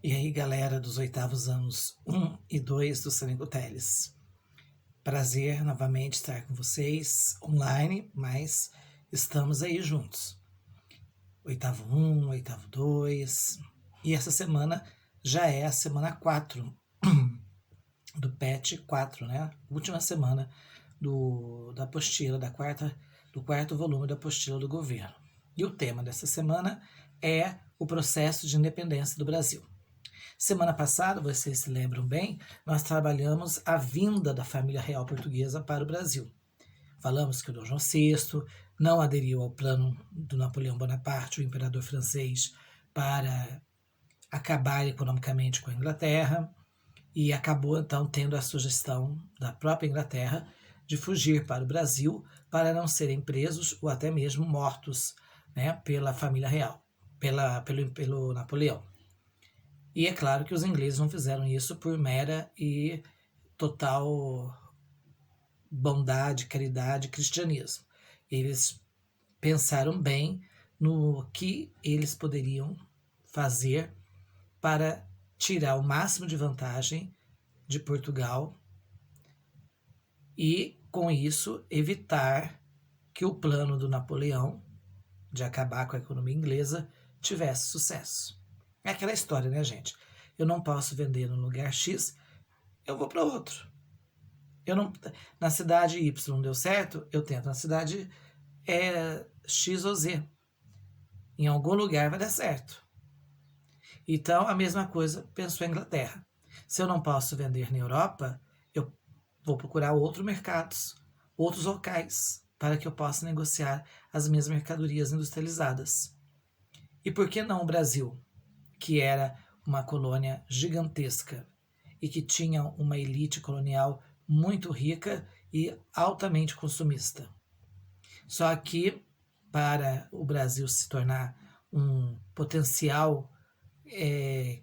E aí, galera dos oitavos anos 1 e 2 do Sânico Teles. Prazer novamente estar com vocês online, mas estamos aí juntos. Oitavo 1, oitavo 2. E essa semana já é a semana 4 do PET 4, né? Última semana da apostila, do quarto volume da apostila do governo. E o tema dessa semana é o processo de independência do Brasil. Semana passada, vocês se lembram bem, nós trabalhamos a vinda da família real portuguesa para o Brasil. Falamos que o Dom João VI não aderiu ao plano do Napoleão Bonaparte, o imperador francês, para acabar economicamente com a Inglaterra, e acabou então tendo a sugestão da própria Inglaterra de fugir para o Brasil para não serem presos ou até mesmo mortos, né, pela família real, pelo Napoleão. E é claro que os ingleses não fizeram isso por mera e total bondade, caridade, cristianismo. Eles pensaram bem no que eles poderiam fazer para tirar o máximo de vantagem de Portugal e, com isso, evitar que o plano do Napoleão de acabar com a economia inglesa tivesse sucesso. É aquela história, né, gente? Eu não posso vender no lugar X, eu vou para outro. Na cidade Y não deu certo, eu tento na cidade X ou Z. Em algum lugar vai dar certo. Então, a mesma coisa pensou a Inglaterra. Se eu não posso vender na Europa, eu vou procurar outros mercados, outros locais, para que eu possa negociar as minhas mercadorias industrializadas. E por que não o Brasil, que era uma colônia gigantesca e que tinha uma elite colonial muito rica e altamente consumista? Só que, para o Brasil se tornar um potencial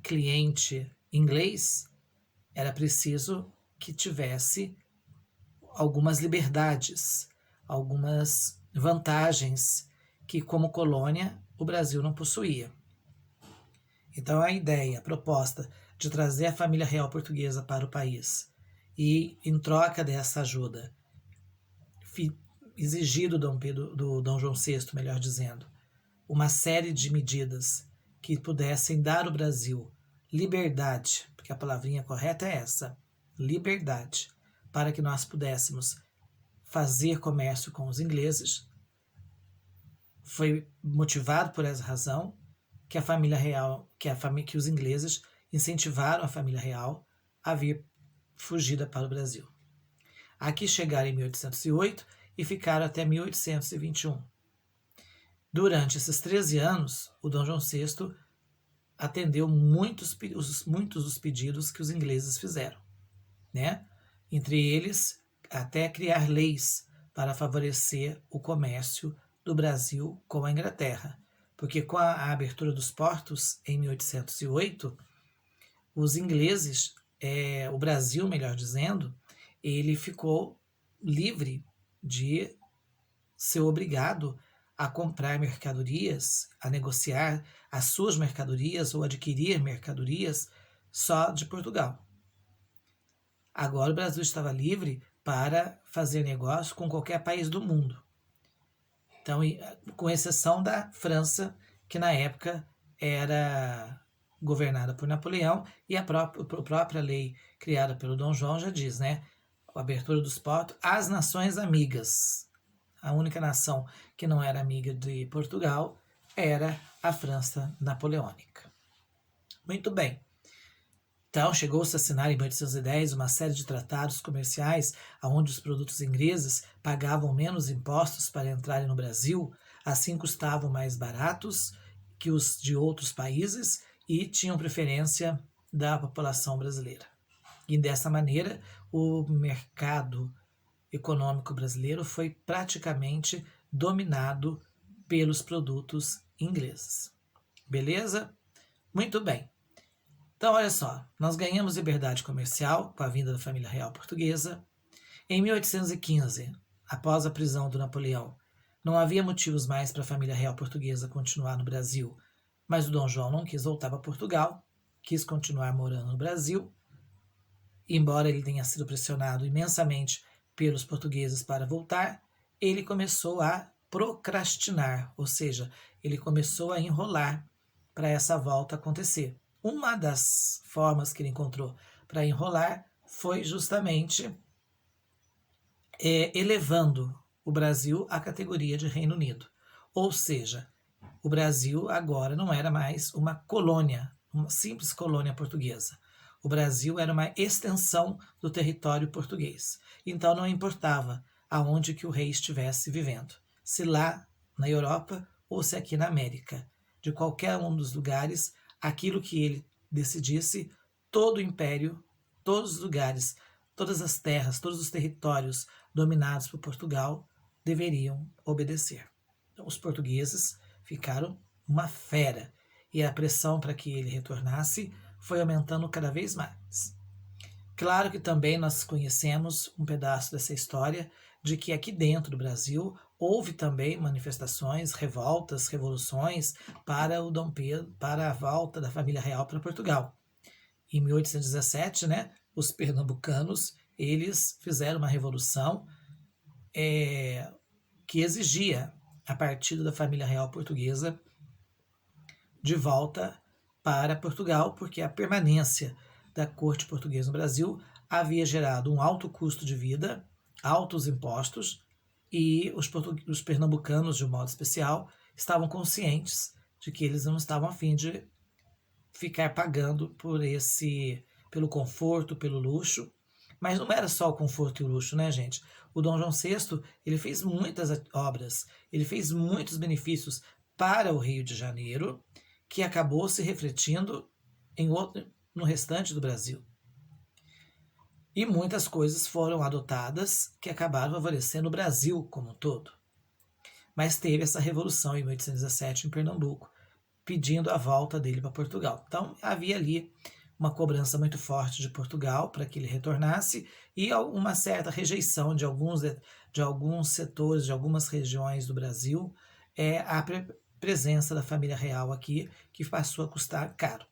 cliente inglês, era preciso que tivesse algumas liberdades, algumas vantagens que, como colônia, o Brasil não possuía. Então, a proposta de trazer a família real portuguesa para o país e, em troca dessa ajuda, exigido do Dom João VI, melhor dizendo, uma série de medidas que pudessem dar ao Brasil liberdade, porque a palavrinha correta é essa, liberdade, para que nós pudéssemos fazer comércio com os ingleses. Foi motivado por essa razão que a família real, que os ingleses incentivaram a família real a vir fugida para o Brasil. Aqui chegaram em 1808 e ficaram até 1821. Durante esses 13 anos, o Dom João VI atendeu muitos dos pedidos que os ingleses fizeram, né? Entre eles, até criar leis para favorecer o comércio do Brasil com a Inglaterra, porque com a abertura dos portos em 1808, os ingleses, o Brasil, melhor dizendo, ele ficou livre de ser obrigado a comprar mercadorias, a negociar as suas mercadorias ou adquirir mercadorias só de Portugal. Agora o Brasil estava livre para fazer negócio com qualquer país do mundo. Então, com exceção da França, que na época era governada por Napoleão, e a própria lei criada pelo Dom João já diz, né? A abertura dos portos às nações amigas. A única nação que não era amiga de Portugal era a França napoleônica. Muito bem. Então, chegou-se a assinar em 1810 uma série de tratados comerciais onde os produtos ingleses pagavam menos impostos para entrarem no Brasil, assim custavam mais baratos que os de outros países e tinham preferência da população brasileira. E dessa maneira, o mercado econômico brasileiro foi praticamente dominado pelos produtos ingleses. Beleza? Muito bem. Então, olha só, nós ganhamos liberdade comercial com a vinda da família real portuguesa. Em 1815, após a prisão do Napoleão, não havia motivos mais para a família real portuguesa continuar no Brasil, mas o Dom João não quis voltar para Portugal quis continuar morando no Brasil, embora ele tenha sido pressionado imensamente pelos portugueses para voltar, ele começou a procrastinar, ou seja, ele começou a enrolar para essa volta acontecer. Uma das formas que ele encontrou para enrolar foi justamente elevando o Brasil à categoria de Reino Unido. Ou seja, o Brasil agora não era mais uma colônia, uma simples colônia portuguesa. O Brasil era uma extensão do território português. Então não importava aonde que o rei estivesse vivendo, se lá na Europa ou se aqui na América. De qualquer um dos lugares, aquilo que ele decidisse, todo o império, todos os lugares, todas as terras, todos os territórios dominados por Portugal deveriam obedecer. Então, os portugueses ficaram uma fera e a pressão para que ele retornasse foi aumentando cada vez mais. Claro que também nós conhecemos um pedaço dessa história de que aqui dentro do Brasil houve também manifestações, revoltas, revoluções para o Dom Pedro, para a volta da família real para Portugal. Em 1817, né, os pernambucanos eles fizeram uma revolução que exigia a partida da família real portuguesa de volta para Portugal, porque a permanência da corte portuguesa no Brasil havia gerado um alto custo de vida, altos impostos, e os pernambucanos, de um modo especial, estavam conscientes de que eles não estavam a fim de ficar pagando pelo conforto, pelo luxo. Mas não era só o conforto e o luxo, né, gente? O Dom João VI, ele fez muitas obras, ele fez muitos benefícios para o Rio de Janeiro, que acabou se refletindo no restante do Brasil. E muitas coisas foram adotadas que acabaram favorecendo o Brasil como um todo. Mas teve essa revolução em 1817 em Pernambuco, pedindo a volta dele para Portugal. Então havia ali uma cobrança muito forte de Portugal para que ele retornasse e uma certa rejeição de alguns setores, de algumas regiões do Brasil, a presença da família real aqui, que passou a custar caro.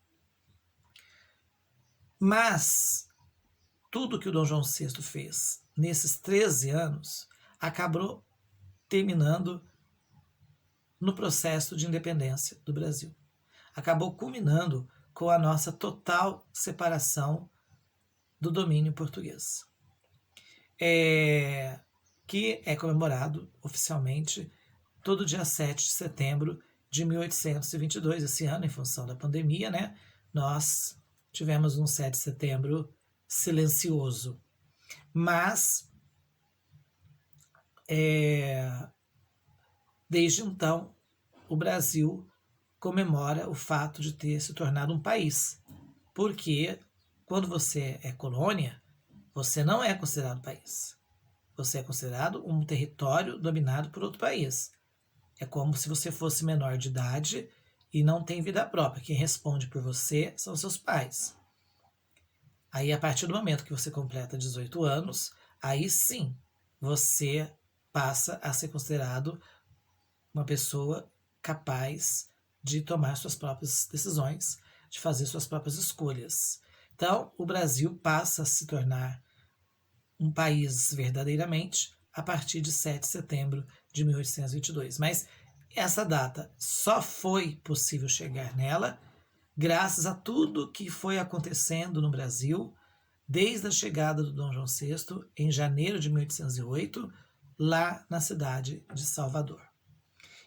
Mas tudo que o Dom João VI fez nesses 13 anos acabou terminando no processo de independência do Brasil. Acabou culminando com a nossa total separação do domínio português, que é comemorado oficialmente todo dia 7 de setembro de 1822, esse ano, em função da pandemia, né? Nós tivemos um 7 de setembro silencioso, mas desde então o Brasil comemora o fato de ter se tornado um país, porque quando você é colônia, você não é considerado país, você é considerado um território dominado por outro país. É como se você fosse menor de idade e não tem vida própria. Quem responde por você são seus pais. Aí, a partir do momento que você completa 18 anos, aí sim você passa a ser considerado uma pessoa capaz de tomar suas próprias decisões, de fazer suas próprias escolhas. Então, o Brasil passa a se tornar um país verdadeiramente a partir de 7 de setembro de 1822. Mas essa data só foi possível chegar nela graças a tudo que foi acontecendo no Brasil desde a chegada do Dom João VI em janeiro de 1808, lá na cidade de Salvador.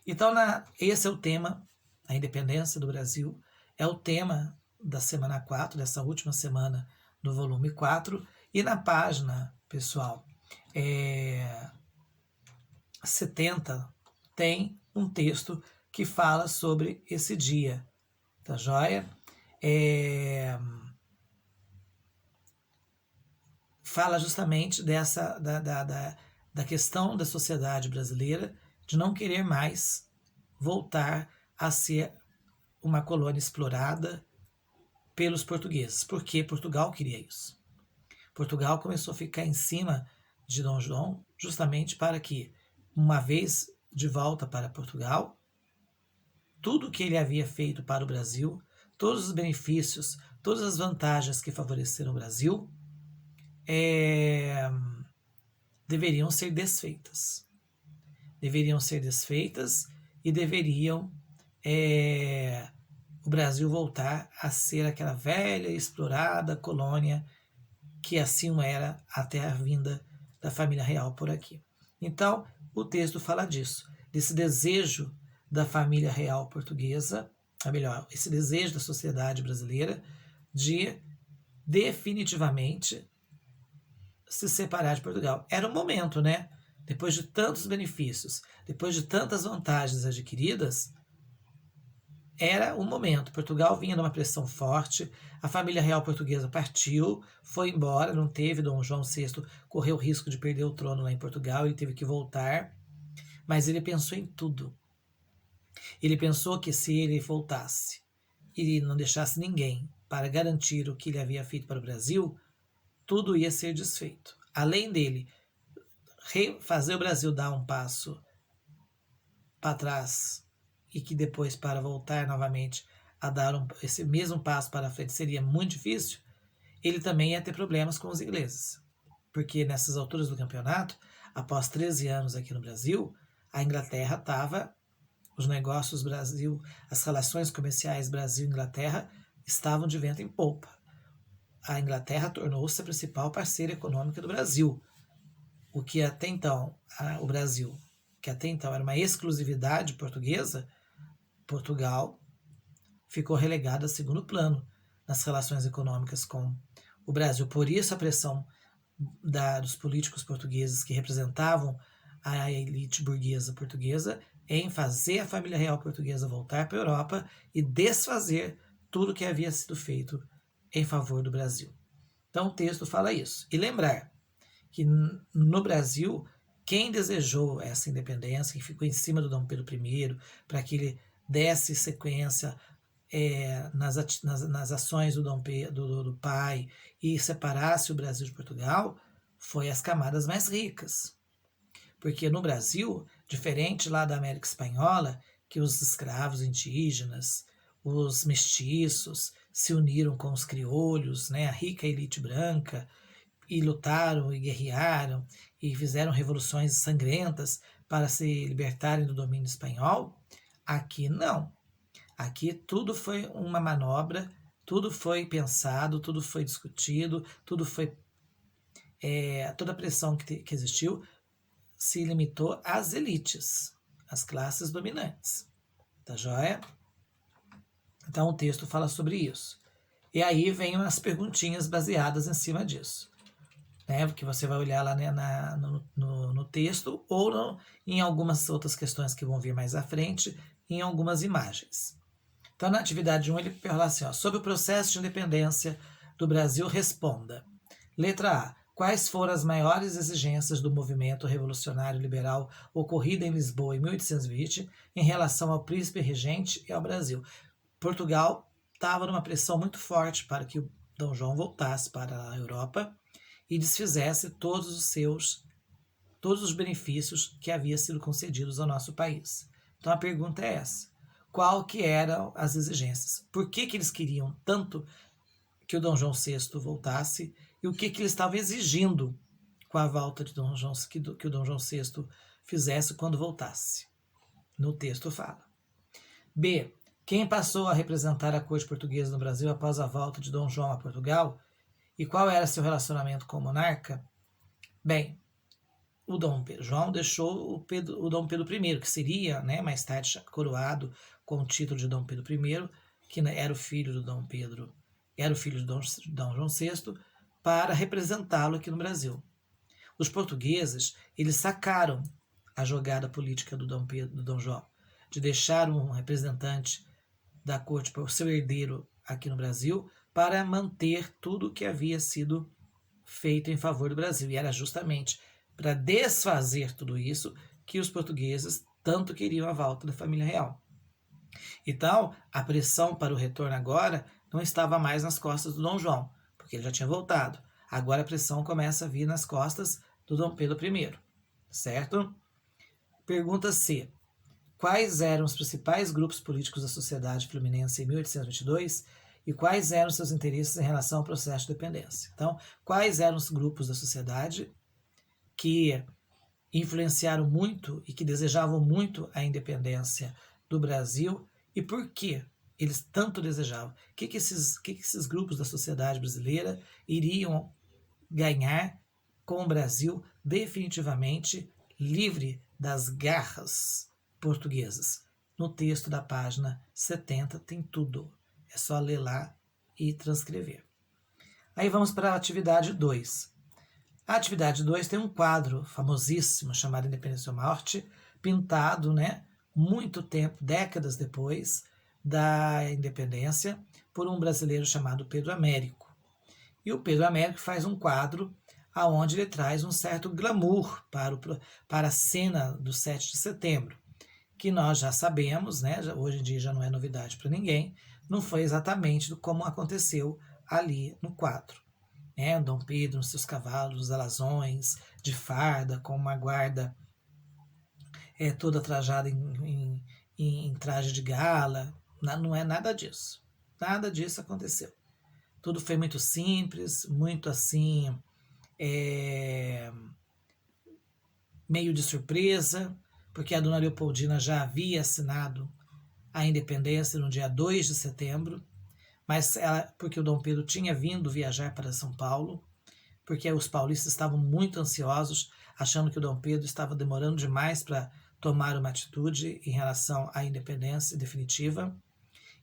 Então, esse é o tema, a independência do Brasil, é o tema da semana 4, dessa última semana do volume 4, e na página, pessoal, 70 tem um texto que fala sobre esse dia, tá joia? Fala justamente da questão da sociedade brasileira de não querer mais voltar a ser uma colônia explorada pelos portugueses, porque Portugal queria isso. Portugal começou a ficar em cima de Dom João justamente para que, uma vez de volta para Portugal, tudo que ele havia feito para o Brasil, todos os benefícios, todas as vantagens que favoreceram o Brasil deveriam ser desfeitas. Deveriam ser desfeitas e deveriam o Brasil voltar a ser aquela velha e explorada colônia que assim era até a vinda da família real por aqui. Então, o texto fala disso, desse desejo da família real portuguesa, ou melhor, esse desejo da sociedade brasileira de definitivamente se separar de Portugal. Era um momento, né? Depois de tantos benefícios, depois de tantas vantagens adquiridas, era o momento. Portugal vinha numa pressão forte, a família real portuguesa partiu, foi embora, não teve. Dom João VI correu o risco de perder o trono lá em Portugal, ele teve que voltar, mas ele pensou em tudo. Ele pensou que se ele voltasse e não deixasse ninguém para garantir o que ele havia feito para o Brasil, tudo ia ser desfeito. Além dele fazer o Brasil dar um passo para trás e que depois, para voltar novamente a dar esse mesmo passo para frente, seria muito difícil, ele também ia ter problemas com os ingleses. Porque nessas alturas do campeonato, após 13 anos aqui no Brasil, a Inglaterra estava, os negócios Brasil, as relações comerciais Brasil-Inglaterra estavam de vento em popa. A Inglaterra tornou-se a principal parceira econômica do Brasil. O que até então, o Brasil, que até então era uma exclusividade portuguesa, Portugal ficou relegado a segundo plano nas relações econômicas com o Brasil. Por isso a pressão dos políticos portugueses que representavam a elite burguesa portuguesa em fazer a família real portuguesa voltar para a Europa e desfazer tudo que havia sido feito em favor do Brasil. Então o texto fala isso. E lembrar que no Brasil, quem desejou essa independência, que ficou em cima do Dom Pedro I, para que ele desse sequência nas ações do Dom Pedro, do pai, e separasse o Brasil de Portugal, foi as camadas mais ricas. Porque no Brasil, diferente lá da América Espanhola, que os escravos indígenas, os mestiços, se uniram com os crioulos, né, a rica elite branca, e lutaram e guerrearam e fizeram revoluções sangrentas para se libertarem do domínio espanhol. Aqui não. Aqui tudo foi uma manobra, tudo foi pensado, tudo foi discutido, tudo foi toda a pressão que existiu se limitou às elites, às classes dominantes. Tá joia? Então o texto fala sobre isso. E aí vem umas perguntinhas baseadas em cima disso, né? Que você vai olhar lá, né, no texto ou em algumas outras questões que vão vir mais à frente, em algumas imagens. Então, na atividade 1, ele fala assim, sobre o processo de independência do Brasil, responda. Letra A. Quais foram as maiores exigências do movimento revolucionário liberal ocorrido em Lisboa em 1820 em relação ao príncipe regente e ao Brasil? Portugal estava numa pressão muito forte para que o Dom João voltasse para a Europa e desfizesse todos os benefícios que haviam sido concedidos ao nosso país. Então a pergunta é essa: qual que eram as exigências? Por que eles queriam tanto que o Dom João VI voltasse e o que eles estavam exigindo com a volta de Dom João, que o Dom João VI fizesse quando voltasse? No texto fala. B. Quem passou a representar a corte portuguesa no Brasil após a volta de Dom João a Portugal? E qual era seu relacionamento com o monarca? Bem, o Dom João deixou o Dom Pedro I, que seria, né, mais tarde coroado com o título de Dom Pedro I, que era o filho do Dom Pedro, era o filho de Dom João VI, para representá-lo aqui no Brasil. Os portugueses, eles sacaram a jogada política do Dom João, de deixar um representante da corte para o seu herdeiro aqui no Brasil, para manter tudo o que havia sido feito em favor do Brasil. E era justamente para desfazer tudo isso que os portugueses tanto queriam a volta da família real. Então, a pressão para o retorno agora não estava mais nas costas do Dom João, porque ele já tinha voltado. Agora a pressão começa a vir nas costas do Dom Pedro I, certo? Pergunta C. Quais eram os principais grupos políticos da sociedade fluminense em 1822 e quais eram seus interesses em relação ao processo de independência. Então, quais eram os grupos da sociedade que influenciaram muito e que desejavam muito a independência do Brasil e por que eles tanto desejavam? O que esses grupos da sociedade brasileira iriam ganhar com o Brasil definitivamente livre das garras portuguesas? No texto da página 70 tem tudo. É só ler lá e transcrever. Aí vamos para a atividade 2. A atividade 2 tem um quadro famosíssimo chamado Independência ou Morte, pintado, né, muito tempo, décadas depois da independência, por um brasileiro chamado Pedro Américo. E o Pedro Américo faz um quadro aonde ele traz um certo glamour para a cena do 7 de setembro, que nós já sabemos, né, hoje em dia já não é novidade para ninguém, não foi exatamente como aconteceu ali no quadro. Né, Dom Pedro nos seus cavalos, alazões, de farda, com uma guarda toda trajada em traje de gala. Não é nada disso. Nada disso aconteceu. Tudo foi muito simples, muito assim, meio de surpresa, porque a dona Leopoldina já havia assinado a independência no dia 2 de setembro, mas porque o Dom Pedro tinha vindo viajar para São Paulo, porque os paulistas estavam muito ansiosos, achando que o Dom Pedro estava demorando demais para tomar uma atitude em relação à independência definitiva,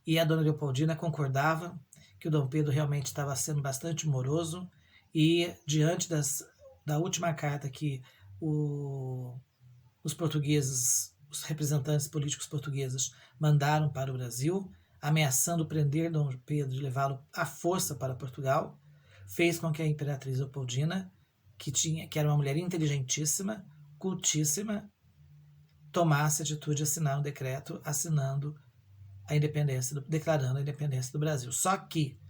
e a dona Leopoldina concordava que o Dom Pedro realmente estava sendo bastante moroso, e diante da última carta que os portugueses, os representantes políticos portugueses mandaram para o Brasil, ameaçando prender Dom Pedro e levá-lo à força para Portugal, fez com que a imperatriz Leopoldina, que era uma mulher inteligentíssima, cultíssima, tomasse a atitude de assinar um decreto assinando a independência, declarando a independência do Brasil. Só que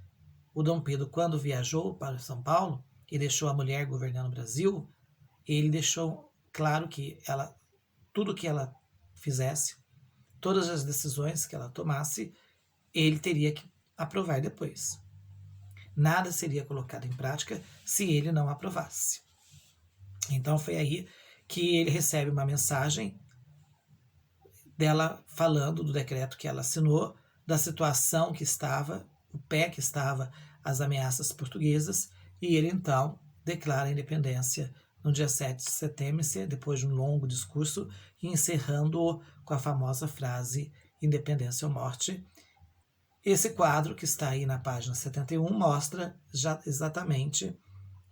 o Dom Pedro, quando viajou para São Paulo e deixou a mulher governando o Brasil, ele deixou claro que tudo que ela fizesse, todas as decisões que ela tomasse, ele teria que aprovar depois. Nada seria colocado em prática se ele não aprovasse. Então foi aí que ele recebe uma mensagem dela falando do decreto que ela assinou, da situação que estava, o pé que estava as ameaças portuguesas, e ele então declara a independência no dia 7 de setembro, depois de um longo discurso, e encerrando-o com a famosa frase independência ou morte. Esse quadro, que está aí na página 71, mostra já exatamente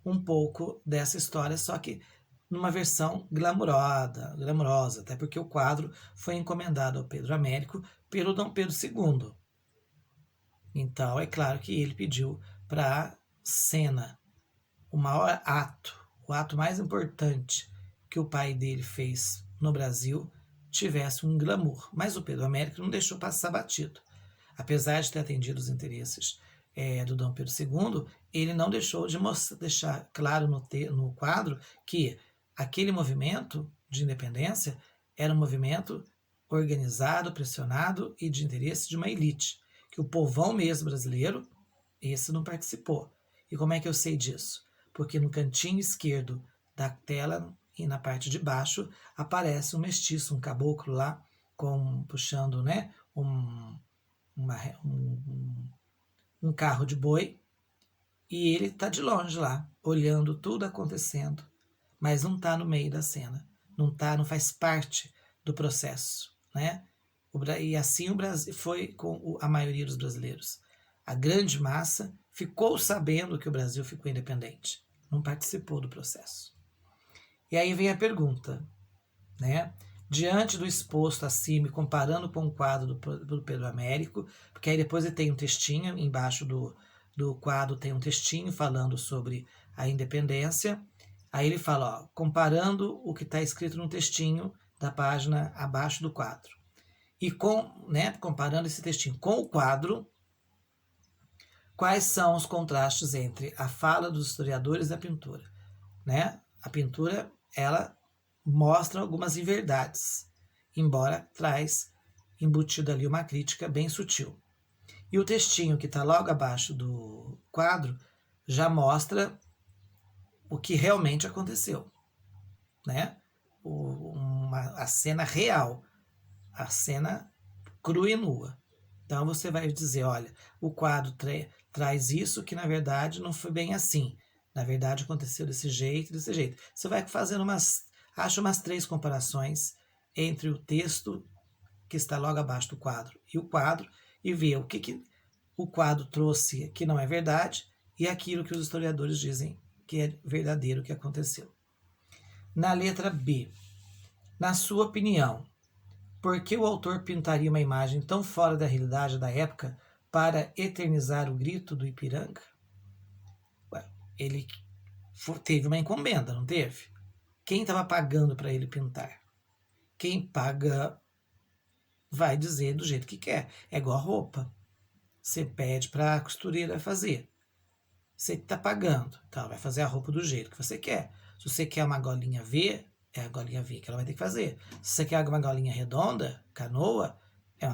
um pouco dessa história, só que numa versão glamurosa, até porque o quadro foi encomendado ao Pedro Américo pelo Dom Pedro II. Então, é claro que ele pediu para a cena, o maior ato, o ato mais importante que o pai dele fez no Brasil, tivesse um glamour. Mas o Pedro Américo não deixou passar batido. Apesar de ter atendido os interesses do Dom Pedro II, ele não deixou de deixar claro no quadro que aquele movimento de independência era um movimento organizado, pressionado e de interesse de uma elite, que o povão mesmo brasileiro, esse não participou. E como é que eu sei disso? Porque no cantinho esquerdo da tela e na parte de baixo aparece um mestiço, um caboclo lá, puxando, né, um carro de boi, e ele está de longe lá, olhando tudo acontecendo, mas não está no meio da cena, não faz parte do processo, né? E assim o Brasil foi com a maioria dos brasileiros. A grande massa ficou sabendo que o Brasil ficou independente, não participou do processo. E aí vem a pergunta, né? Diante do exposto acima, comparando com o quadro do Pedro Américo, porque aí depois ele tem um textinho, embaixo do quadro tem um textinho falando sobre a independência. Aí ele fala, ó, comparando o que está escrito no textinho da página abaixo do quadro. E comparando esse textinho com o quadro, quais são os contrastes entre a fala dos historiadores e a pintura? Né? A pintura, ela mostra algumas inverdades, embora traz embutida ali uma crítica bem sutil. E o textinho que está logo abaixo do quadro já mostra o que realmente aconteceu, né? A cena real, a cena crua e nua. Então você vai dizer, olha, o quadro traz isso que na verdade não foi bem assim. Na verdade aconteceu desse jeito, desse jeito. Você vai fazendo acha umas 3 comparações entre o texto que está logo abaixo do quadro e o quadro e vê o que o quadro trouxe que não é verdade e aquilo que os historiadores dizem que é verdadeiro que aconteceu. Na letra B, na sua opinião, por que o autor pintaria uma imagem tão fora da realidade da época para eternizar o grito do Ipiranga? Ué, ele teve uma encomenda, não teve? Quem estava pagando para ele pintar? Quem paga vai dizer do jeito que quer. É igual a roupa. Você pede para a costureira fazer. Você está pagando, então ela vai fazer a roupa do jeito que você quer. Se você quer uma golinha V, é a golinha V que ela vai ter que fazer. Se você quer uma golinha redonda, canoa, é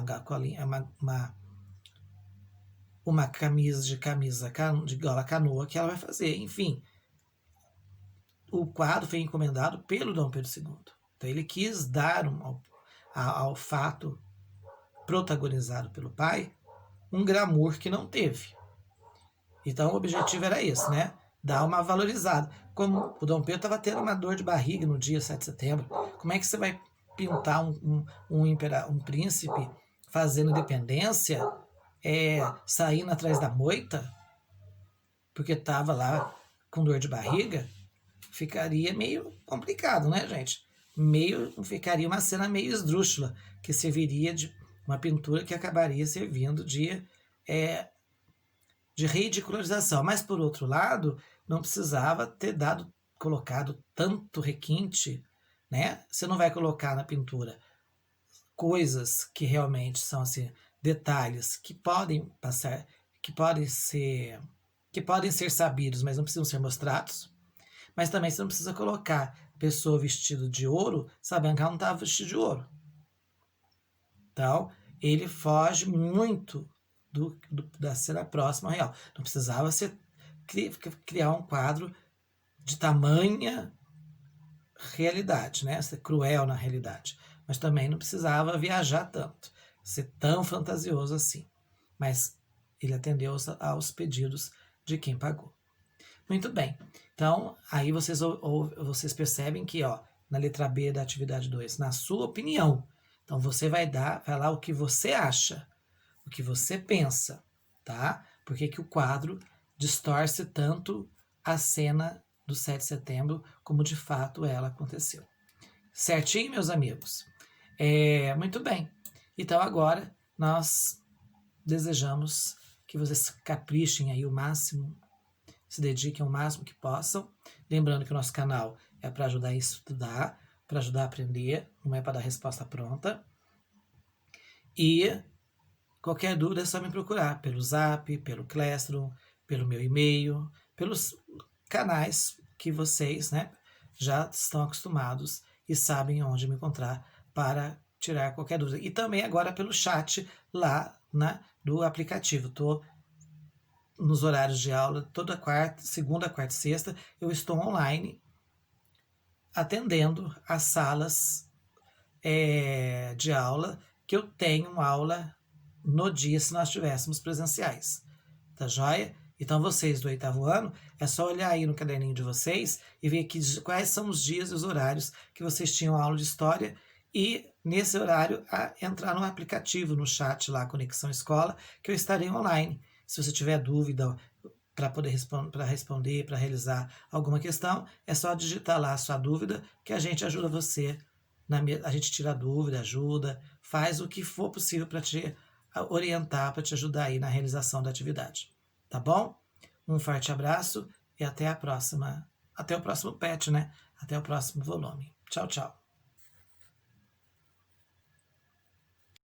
uma camisa de gola canoa que ela vai fazer. Enfim, o quadro foi encomendado pelo Dom Pedro II. Então ele quis dar ao fato protagonizado pelo pai um glamour que não teve. Então o objetivo era esse, né? Dar uma valorizada. Como o Dom Pedro estava tendo uma dor de barriga no dia 7 de setembro, como é que você vai pintar um príncipe fazendo independência, saindo atrás da moita, porque estava lá com dor de barriga? Ficaria meio complicado, né, gente? Ficaria uma cena meio esdrúxula, que serviria de uma pintura que acabaria servindo de ridicularização. Mas, por outro lado, não precisava ter colocado tanto requinte, né? Você não vai colocar na pintura coisas que realmente são assim, detalhes que podem passar, que podem ser sabidos, mas não precisam ser mostrados. Mas também você não precisa colocar pessoa vestida de ouro, sabendo que ela não estava vestida de ouro. Então, ele foge muito da cena próxima ao real. Não precisava criar um quadro de tamanha realidade, né? Ser cruel na realidade. Mas também não precisava viajar tanto, ser tão fantasioso assim. Mas ele atendeu aos pedidos de quem pagou. Muito bem. Então, aí vocês percebem que, na letra B da atividade 2, na sua opinião. Então, você vai lá o que você acha, o que você pensa, tá? Por que o quadro distorce tanto a cena do 7 de setembro como de fato ela aconteceu. Certinho, meus amigos? Muito bem. Então, agora, nós desejamos que vocês caprichem aí o máximo, se dediquem o máximo que possam. Lembrando que o nosso canal é para ajudar a estudar, para ajudar a aprender, não é para dar resposta pronta. E qualquer dúvida é só me procurar pelo Zap, pelo Classroom, pelo meu e-mail, pelos canais que vocês, né, já estão acostumados e sabem onde me encontrar para tirar qualquer dúvida. E também agora pelo chat lá do aplicativo. Estou nos horários de aula, toda segunda, quarta e sexta, eu estou online atendendo as salas de aula que eu tenho aula no dia se nós tivéssemos presenciais. Tá joia? Então vocês do 8º ano, é só olhar aí no caderninho de vocês e ver aqui quais são os dias e os horários que vocês tinham aula de história e nesse horário entrar no aplicativo, no chat lá, Conexão Escola, que eu estarei online. Se você tiver dúvida para poder responder, para realizar alguma questão, é só digitar lá a sua dúvida que a gente ajuda você. A gente tira a dúvida, ajuda, faz o que for possível para te orientar, para te ajudar aí na realização da atividade. Tá bom? Um forte abraço e até a próxima. Até o próximo PET, né? Até o próximo volume. Tchau, tchau.